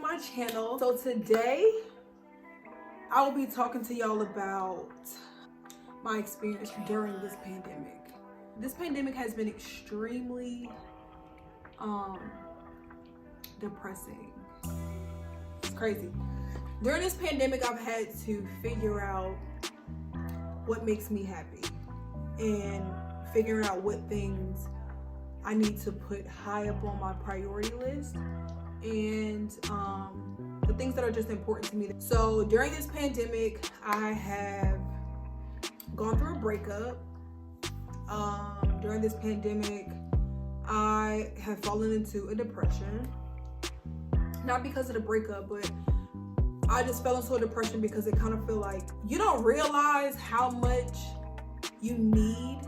my channel. So today I will be talking to y'all about my experience during this pandemic. This pandemic has been extremely depressing. It's crazy. During this pandemic, I've had to figure out what makes me happy and figuring out what things I need to put high up on my priority list and the things that are just important to me. So during this pandemic, I have gone through a breakup. During this pandemic, I have fallen into a depression. Not because of the breakup, but I just fell into a depression because it kind of feel like you don't realize how much you need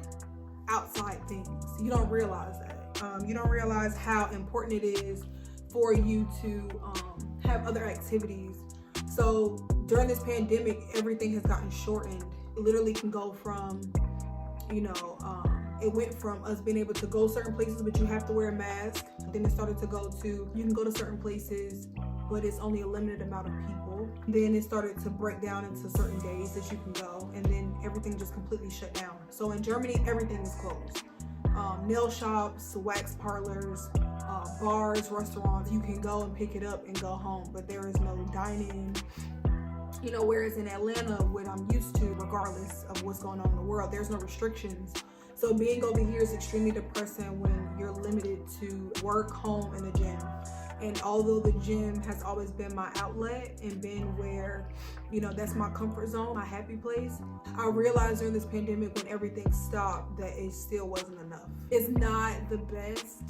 outside things. You don't realize that. You don't realize how important it is for you to have other activities. So during this pandemic, everything has gotten shortened. It literally can go from, it went from us being able to go certain places, but you have to wear a mask. Then it started to go to, you can go to certain places, but it's only a limited amount of people. Then it started to break down into certain days that you can go, and then everything just completely shut down. So in Germany, everything is closed. Nail shops, wax parlors, bars, restaurants, you can go and pick it up and go home, but there is no dining. Whereas in Atlanta, what I'm used to, regardless of what's going on in the world, there's no restrictions. So being over here is extremely depressing when you're limited to work, home, and the gym. And although the gym has always been my outlet and been where, that's my comfort zone, my happy place, I realized during this pandemic when everything stopped that it still wasn't enough. It's not the best,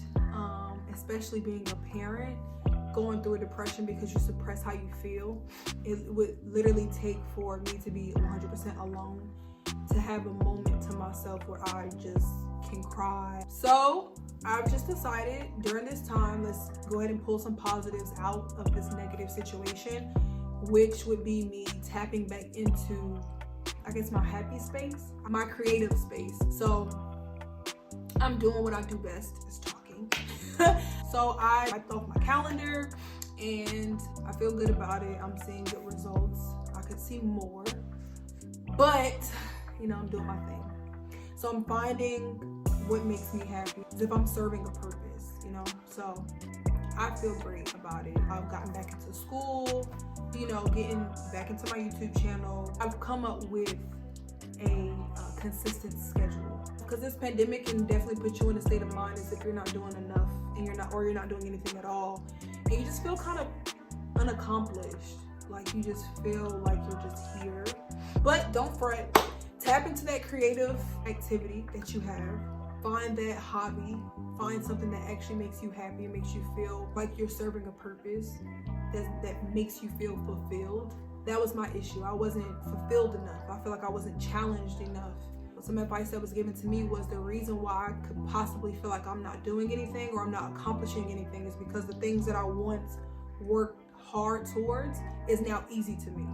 especially being a parent, going through a depression because you suppress how you feel. It would literally take for me to be 100% alone, to have a moment to myself where I just can cry. So I've just decided during this time, let's go ahead and pull some positives out of this negative situation, which would be me tapping back into, I guess, my happy space, my creative space. So I'm doing what I do best, is talking. So I wiped off my calendar and I feel good about it. I'm seeing good results. I could see more, but I'm doing my thing. So I'm finding what makes me happy, as if I'm serving a purpose, so I feel great about it. I've gotten back into school, getting back into my YouTube channel. I've come up with a consistent schedule, because this pandemic can definitely put you in a state of mind as if you're not doing enough and you're not doing anything at all, and you just feel kind of unaccomplished, like you just feel like you're just here. But don't fret, tap into that creative activity that you have. Find that hobby, find something that actually makes you happy, makes you feel like you're serving a purpose, that makes you feel fulfilled. That was my issue. I wasn't fulfilled enough. I feel like I wasn't challenged enough. Some advice that was given to me was the reason why I could possibly feel like I'm not doing anything or I'm not accomplishing anything is because the things that I once worked hard towards is now easy to me.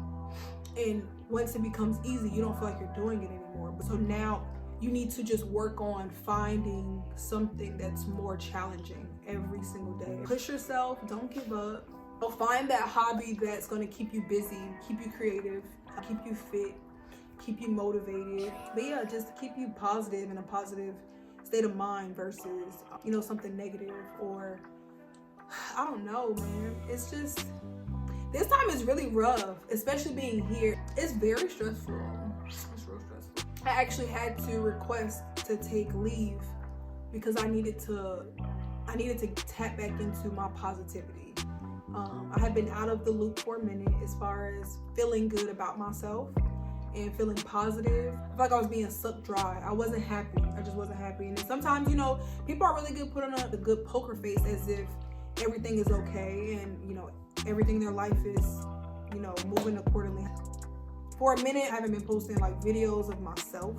And once it becomes easy, you don't feel like you're doing it anymore. So now you need to just work on finding something that's more challenging every single day. Push yourself, don't give up. Find that hobby that's gonna keep you busy, keep you creative, keep you fit, keep you motivated. But yeah, just to keep you positive, in a positive state of mind versus, something negative, or I don't know, man. It's just, this time is really rough, especially being here. It's very stressful. It's real stressful. I actually had to request to take leave because I needed to tap back into my positivity. I had been out of the loop for a minute as far as feeling good about myself and feeling positive. I feel like I was being sucked dry. I wasn't happy. I just wasn't happy. And sometimes, people are really good putting on a good poker face as if everything is okay and, everything in their life is, moving accordingly. For a minute, I haven't been posting like videos of myself.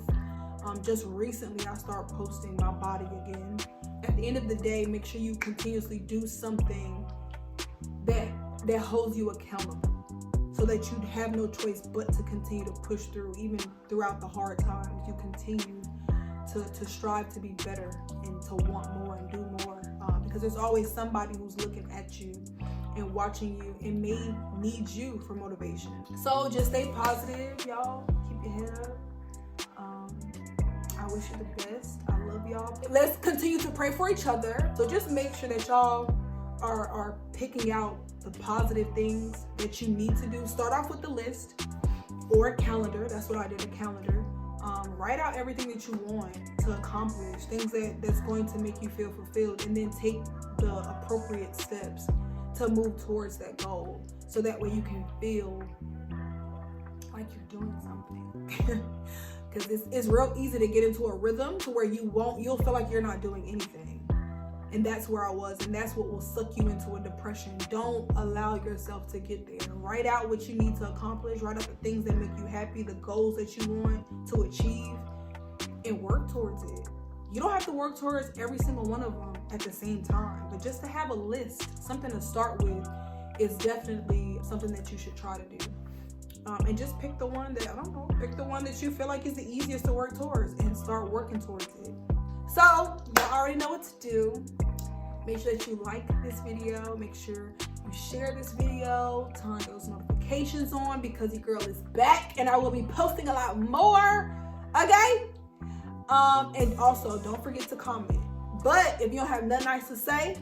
Just recently, I started posting my body again. At the end of the day, make sure you continuously do something that holds you accountable, so that you have no choice but to continue to push through. Even throughout the hard times, you continue to strive to be better and to want more and do more, because there's always somebody who's looking at you and watching you and may need you for motivation. So just stay positive, y'all. Keep your head up. I wish you the best. I love y'all. Let's continue to pray for each other. So just make sure that y'all are picking out the positive things that you need to do. Start off with the list or a calendar. That's what I did, a calendar. Write out everything that you want to accomplish, things that's going to make you feel fulfilled, and then take the appropriate steps to move towards that goal, so that way you can feel like you're doing something. Because it's real easy to get into a rhythm to where you'll feel like you're not doing anything. And that's where I was, and that's what will suck you into a depression. Don't allow yourself to get there. Write out what you need to accomplish. Write out the things that make you happy, the goals that you want to achieve, and work towards it. You don't have to work towards every single one of them at the same time, but just to have a list, something to start with, is definitely something that you should try to do. And just pick the one pick the one that you feel like is the easiest to work towards and start working towards it. So, y'all already know what to do. Make sure that you like this video. Make sure you share this video. Turn those notifications on because your girl is back and I will be posting a lot more. Okay? And also, don't forget to comment. But if you don't have nothing nice to say,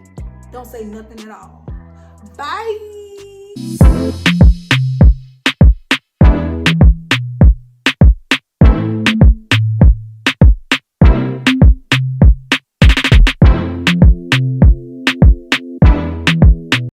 don't say nothing at all. Bye!